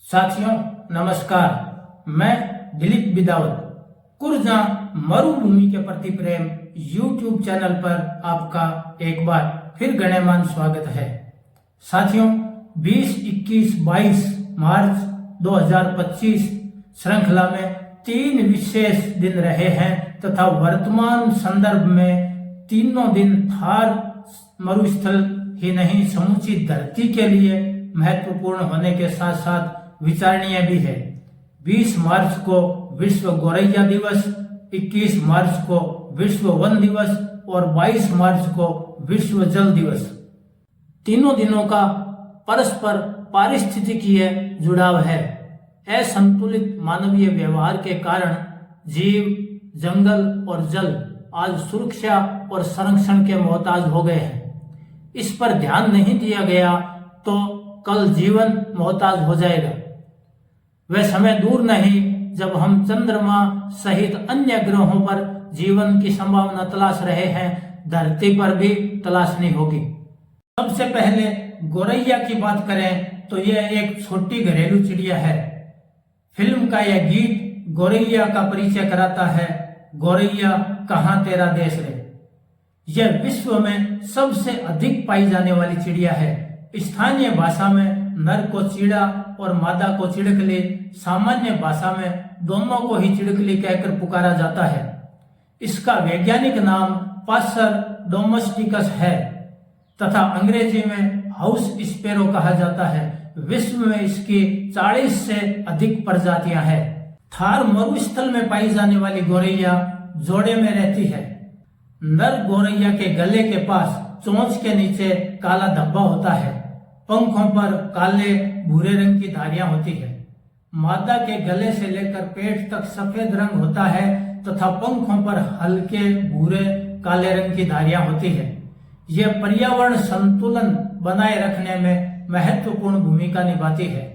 साथियों नमस्कार, मैं दिलीप बिदावत कुर्जा मरुभूमि के प्रति प्रेम YouTube चैनल पर आपका एक बार फिर गणमान्य स्वागत है। साथियों 20, 21, 22 मार्च 2025 श्रृंखला में 3 विशेष दिन रहे हैं तथा वर्तमान संदर्भ में तीनों दिन थार मरुस्थल ही नहीं समूची धरती के लिए महत्वपूर्ण होने के साथ साथ विचारणीय भी है। 20 मार्च को विश्व गोरैया दिवस, 21 मार्च को विश्व वन दिवस और 22 मार्च को विश्व जल दिवस। तीनों दिनों का परस्पर पारिस्थितिकीय जुड़ाव है। असंतुलित मानवीय व्यवहार के कारण जीव, जंगल और जल आज सुरक्षा और संरक्षण के मोहताज हो गए हैं। इस पर ध्यान नहीं दिया गया तो कल जीवन मोहताज हो जाएगा। वह समय दूर नहीं जब हम चंद्रमा सहित अन्य ग्रहों पर जीवन की संभावना तलाश रहे हैं, धरती पर भी तलाशनी होगी। सबसे पहले गोरैया की बात करें तो यह एक छोटी घरेलू चिड़िया है। फिल्म का यह गीत गोरैया का परिचय कराता है। गोरैया कहाँ तेरा देश रे। यह विश्व में सबसे अधिक पाई जाने वाली चिड़िया है। स्थानीय भाषा में नर को चीड़ा और मादा को चिड़कली, सामान्य भाषा में दोनों को ही चिड़कली कहकर पुकारा जाता है। इसका वैज्ञानिक नाम पासर डोमेस्टिकस है तथा अंग्रेजी में हाउस स्पैरो कहा जाता है। विश्व में इसकी 40 से अधिक प्रजातियां हैं। थार मरुस्थल में पाई जाने वाली गोरैया जोड़े में रहती है। नर गोरैया के गले के पास चोंच के नीचे काला धब्बा होता है। पंखों पर काले भूरे रंग की धारियां होती है। मादा के गले से लेकर पेट तक सफेद रंग होता है तथा पंखों पर हल्के भूरे काले रंग की धारियां होती है। यह पर्यावरण संतुलन बनाए रखने में महत्वपूर्ण भूमिका निभाती है।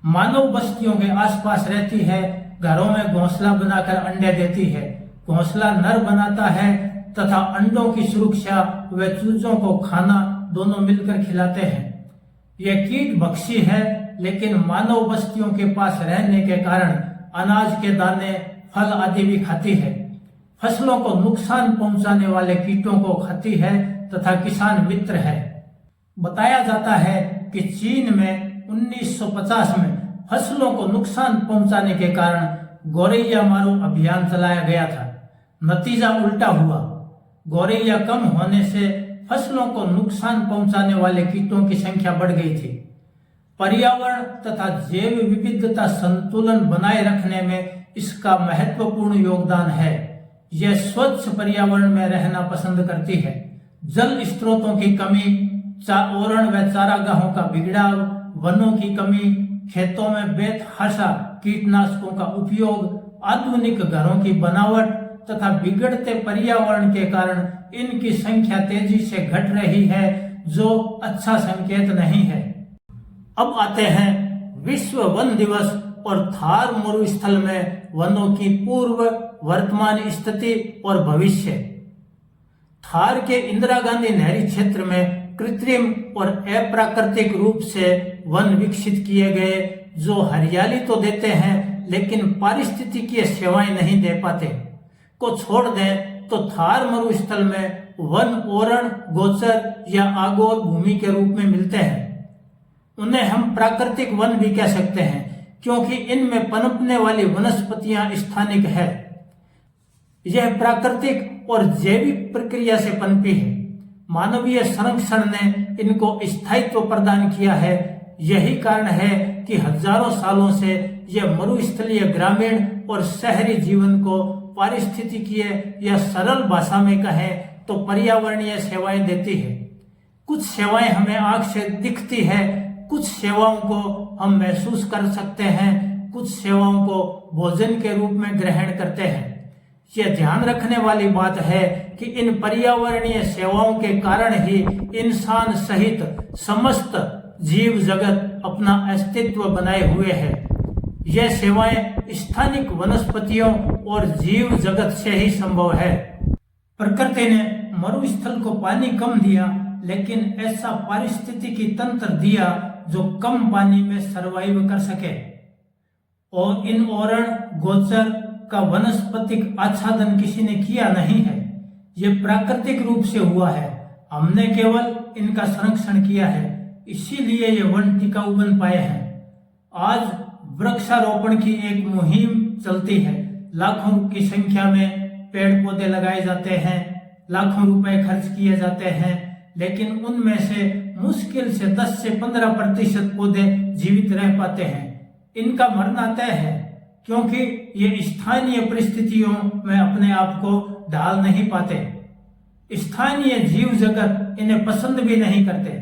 मानव बस्तियों के आसपास रहती है। घरों में घोंसला बनाकर अंडे देती है। घोंसला नर बनाता है तथा अंडों की सुरक्षा व चूजों को खाना दोनों मिलकर खिलाते हैं। यह कीट भक्षी है, लेकिन मानव बस्तियों के पास रहने के कारण अनाज के दाने, फल आदि भी खाती है। फसलों को नुकसान पहुंचाने वाले कीटों को खाती है तथा किसान मित्र है। बताया जाता है कि चीन में 1950 में फसलों को नुकसान पहुंचाने के कारण गोरैया मारो अभियान चलाया गया था। नतीजा उल्टा हुआ। गोरैया कम होने से फसलों को नुकसान पहुंचाने वाले कीटों की संख्या बढ़ गई थी। पर्यावरण तथा जैव विविधता संतुलन बनाए रखने में इसका महत्वपूर्ण योगदान है। यह स्वच्छ पर्यावरण में रहना पसंद करती है। जल स्रोतों की कमी, ओरण व चारागाहों का बिगड़ाव, वनों की कमी, खेतों में बेतहाशा कीटनाशकों का उपयोग, आधुनिक घरों की बनावट तथा बिगड़ते पर्यावरण के कारण इनकी संख्या तेजी से घट रही है, जो अच्छा संकेत नहीं है। अब आते हैं विश्व वन दिवस और थार मरुस्थल में वनों की पूर्व, वर्तमान स्थिति और भविष्य। थार के इंदिरा गांधी नहरी क्षेत्र में कृत्रिम और अप्राकृतिक रूप से वन विकसित किए गए, जो हरियाली तो देते हैं लेकिन पारिस्थितिकीय सेवाएं नहीं दे पाते। को छोड़ दें तो थार मरुस्थल में वन ओरण, गोचर या आगोर भूमि के रूप में मिलते हैं। उन्हें हम प्राकृतिक वन भी कह सकते हैं, क्योंकि इनमें पनपने वाली वनस्पतियां स्थानिक है। यह प्राकृतिक और जैविक प्रक्रिया से पनपी है। मानवीय संरक्षण ने इनको स्थायित्व प्रदान किया है। यही कारण है कि हजारों सालों से यह मरुस्थलीय ग्रामीण और शहरी जीवन को पारिस्थितिकीय या सरल भाषा में कहें तो पर्यावरणीय सेवाएं देती है। कुछ सेवाएं हमें आंख से दिखती है, कुछ सेवाओं को हम महसूस कर सकते हैं, कुछ सेवाओं को भोजन के रूप में ग्रहण करते हैं। यह ध्यान रखने वाली बात है कि इन पर्यावरणीय सेवाओं के कारण ही इंसान सहित समस्त जीव जगत अपना अस्तित्व बनाए हुए है। यह सेवाएं स्थानिक वनस्पतियों और जीव जगत से ही संभव है। प्रकृति ने मरुस्थल को पानी कम दिया, लेकिन ऐसा पारिस्थितिकी तंत्र दिया जो कम पानी में सरवाइव कर सके। और इन ओरण गोचर का वनस्पतिक आच्छादन किसी ने किया नहीं है, ये प्राकृतिक रूप से हुआ है। हमने केवल इनका संरक्षण किया है, इसीलिए ये वन टिकाऊ बन पाए हैं। आज वृक्षारोपण की एक मुहिम चलती है, लाखों की संख्या में पेड़ पौधे लगाए जाते हैं, लाखों रुपए खर्च किए जाते हैं, लेकिन उनमें से मुश्किल से 10 से 15% पौधे जीवित रह पाते हैं। इनका मरना तय है, क्योंकि ये स्थानीय परिस्थितियों में अपने आप को ढाल नहीं पाते। स्थानीय जीव जगत इन्हें पसंद भी नहीं करते।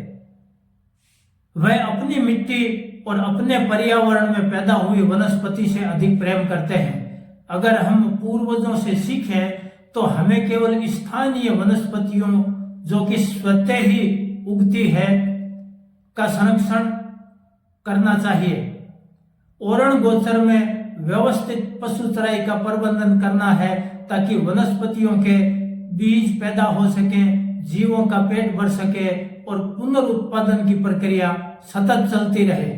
वह अपनी मिट्टी और अपने पर्यावरण में पैदा हुई वनस्पति से अधिक प्रेम करते हैं। अगर हम पूर्वजों से सीखें तो हमें केवल स्थानीय वनस्पतियों जो कि स्वतः ही उगती है का संरक्षण करना चाहिए। ओरण गोचर में व्यवस्थित पशु चराई का प्रबंधन करना है, ताकि वनस्पतियों के बीज पैदा हो सके, जीवों का पेट भर सके और पुनरुत्पादन की प्रक्रिया सतत चलती रहे।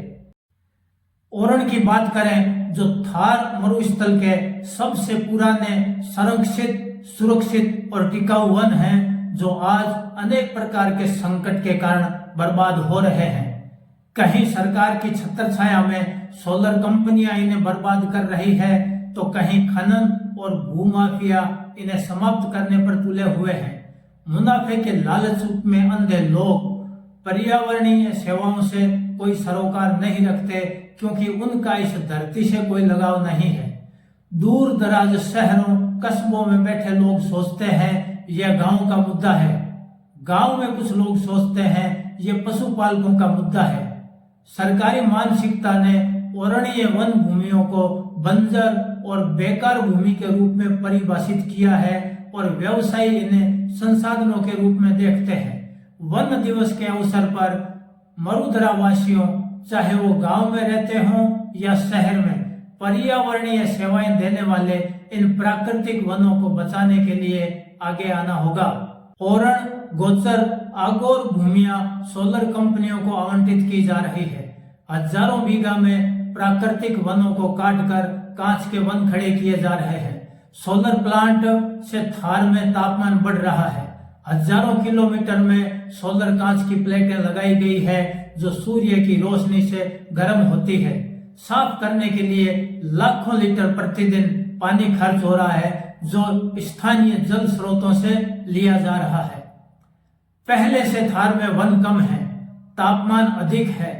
ओरण की बात करें, जो थार मरुस्थल के सबसे पुराने संरक्षित, सुरक्षित और टिकाऊ वन हैं, जो आज अनेक प्रकार के संकट के कारण बर्बाद हो रहे हैं। कहीं सरकार की छत्रछाया में सोलर कंपनियां इन्हें बर्बाद कर रही है, तो कहीं खनन और भूमाफिया इन्हें समाप्त करने पर तुले हुए हैं। मुनाफे के लालच में अंधे लोग पर्यावरणीय सेवाओं से कोई सरोकार नहीं रखते, क्योंकि उनका इस धरती से कोई लगाव नहीं है। दूर दराज शहरों कस्बों में बैठे लोग सोचते हैं यह गांव का मुद्दा है, गांव में कुछ लोग सोचते हैं यह पशुपालकों का मुद्दा है। सरकारी मानसिकता ने ओरणीय वन भूमियों को बंजर और बेकार भूमि के रूप में परिभाषित किया है और व्यवसायी इन्हें संसाधनों के रूप में देखते हैं। वन दिवस के अवसर पर मरुधरा वासियों, चाहे वो गांव में रहते हों या शहर में, पर्यावरणीय सेवाएं देने वाले इन प्राकृतिक वनों को बचाने के लिए आगे आना होगा। ओरण गोचर आगोर भूमियां सोलर कंपनियों को आवंटित की जा रही है। हजारों बीघा में प्राकृतिक वनों को काटकर कांच के वन खड़े किए जा रहे हैं। सोलर प्लांट से थार में तापमान बढ़ रहा है। हजारों किलोमीटर में सोलर कांच की प्लेटें लगाई गई है, जो सूर्य की रोशनी से गर्म होती है। साफ करने के लिए लाखों लीटर प्रतिदिन पानी खर्च हो रहा है, जो स्थानीय जल स्रोतों से लिया जा रहा है। पहले से थार में वन कम है, तापमान अधिक है।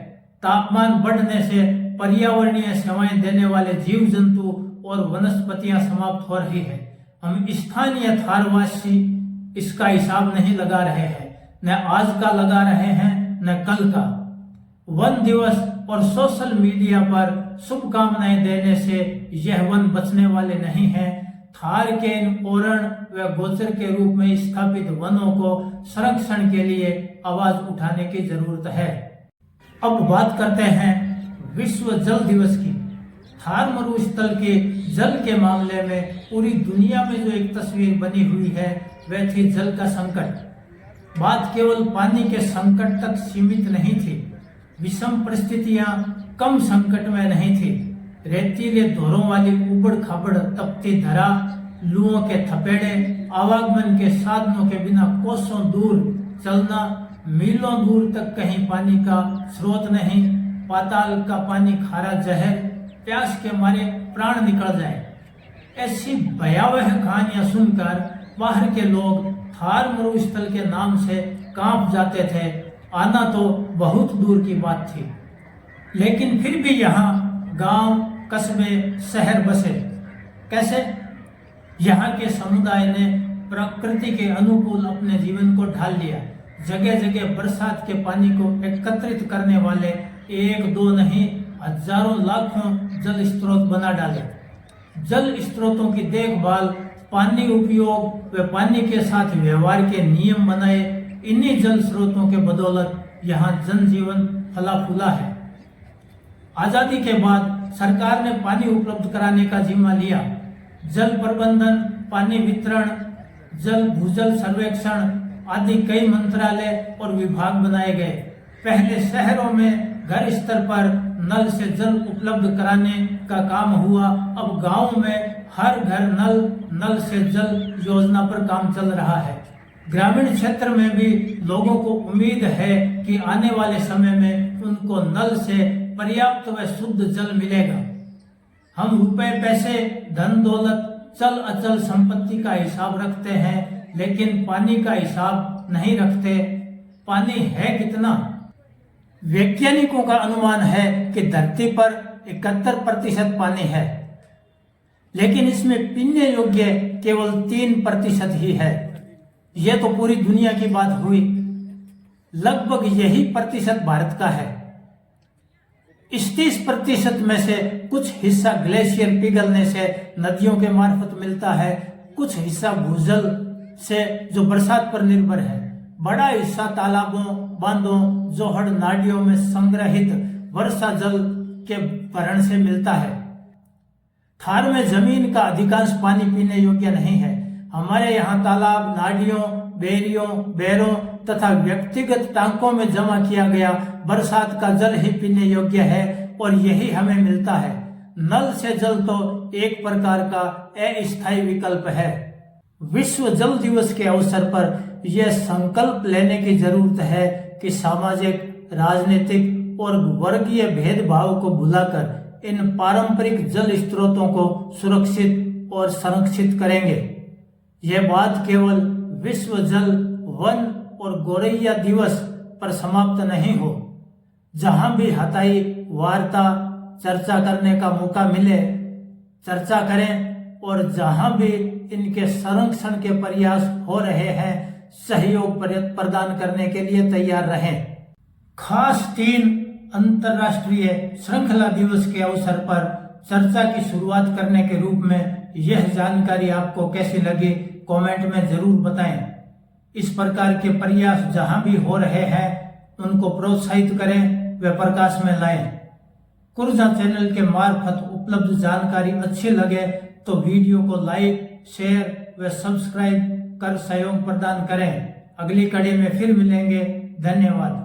तापमान बढ़ने से पर्यावरणीय सेवाएं देने वाले जीव जंतु और वनस्पतियां समाप्त हो रही है। हम स्थानीय थारवासी इसका हिसाब नहीं लगा रहे हैं, न आज का लगा रहे हैं न कल का। वन दिवस और सोशल मीडिया पर शुभकामनाएं देने से यह वन बचने वाले नहीं हैं। थार के इन ओरण व गोचर के रूप में स्थापित वनों को संरक्षण के लिए आवाज उठाने की जरूरत है। अब बात करते हैं विश्व जल दिवस की। थार मरुस्थल के जल के मामले में पूरी दुनिया में जो एक तस्वीर बनी हुई है, वह थी जल का संकट। बात केवल पानी के संकट तक सीमित नहीं थी। विषम परिस्थितियां कम संकट में नहीं थी। रेतीले धोरों वाली उबड़ खाबड़ तपती धरा, लुओं के थपेड़े, आवागमन के साधनों के बिना कोसों दूर चलना, मीलों दूर तक कहीं पानी का स्रोत नहीं, पाताल का पानी खारा जहर, प्यास के मारे प्राण निकल जाए। ऐसी भयावह कहानियां सुनकर बाहर के लोग थार मरुस्थल के नाम से कांप जाते थे। आना तो बहुत दूर की बात थी, लेकिन फिर भी यहाँ गांव, कस्बे, शहर बसे। कैसे? यहाँ के समुदाय ने प्रकृति के अनुकूल अपने जीवन को ढाल लिया। जगह जगह बरसात के पानी को एकत्रित करने वाले एक दो नहीं, हजारों लाखों जल स्रोत बना डाले। जल स्रोतों की देखभाल, पानी उपयोग व पानी के साथ व्यवहार के नियम बनाए। इन्हीं जल स्रोतों के बदौलत यहाँ जनजीवन फला फूला है। आजादी के बाद सरकार ने पानी उपलब्ध कराने का जिम्मा लिया। जल प्रबंधन, पानी वितरण, जल भूजल सर्वेक्षण आदि कई मंत्रालय और विभाग बनाए गए। पहले शहरों में घर स्तर पर नल से जल उपलब्ध कराने का काम हुआ। अब गांव में हर घर नल से जल योजना पर काम चल रहा है। ग्रामीण क्षेत्र में भी लोगों को उम्मीद है कि आने वाले समय में उनको नल से पर्याप्त व शुद्ध जल मिलेगा। हम रुपए पैसे धन दौलत चल अचल संपत्ति का हिसाब रखते हैं, लेकिन पानी का हिसाब नहीं रखते। पानी है कितना? वैज्ञानिकों का अनुमान है कि धरती पर 71% पानी है, लेकिन इसमें पीने योग्य केवल 3% ही है। यह तो पूरी दुनिया की बात हुई। लगभग यही प्रतिशत भारत का है। इस 30% में से कुछ हिस्सा ग्लेशियर पिघलने से नदियों के मार्फत मिलता है, कुछ हिस्सा भूजल से जो बरसात पर निर्भर है, बड़ा हिस्सा तालाबों, बांधों, जोहड़, नालियों में संग्रहित वर्षा जल के भरण से मिलता है। थार में जमीन का अधिकांश पानी पीने योग्य नहीं है। हमारे यहाँ तालाब, नालियों, बेरियों, बैरों तथा व्यक्तिगत टांकों में जमा किया गया बरसात का जल ही पीने योग्य है और यही हमें मिलता है। नल से जल तो एक प्रकार का अस्थायी विकल्प है। विश्व जल दिवस के अवसर पर यह संकल्प लेने की जरूरत है कि सामाजिक, राजनीतिक और वर्गीय भेदभाव को भुलाकर इन पारंपरिक जल स्रोतों को सुरक्षित और संरक्षित करेंगे। यह बात केवल विश्व जल, वन और गोरैया दिवस पर समाप्त नहीं हो। जहां भी हताई, वार्ता, चर्चा करने का मौका मिले, चर्चा करें और जहां भी इनके संरक्षण के प्रयास हो रहे हैं, सहयोग प्रदान करने के लिए तैयार रहें। खास 3 अंतर्राष्ट्रीय श्रृंखला दिवस के अवसर पर चर्चा की शुरुआत करने के रूप में यह जानकारी आपको कैसी लगी, कमेंट में जरूर बताएं। इस प्रकार के प्रयास जहां भी हो रहे हैं उनको प्रोत्साहित करें व प्रकाश में लाएं। कुर्जा चैनल के मार्फत उपलब्ध जानकारी अच्छी लगे तो वीडियो को लाइक, शेयर व सब्सक्राइब कर सहयोग प्रदान करें। अगली कड़ी में फिर मिलेंगे। धन्यवाद।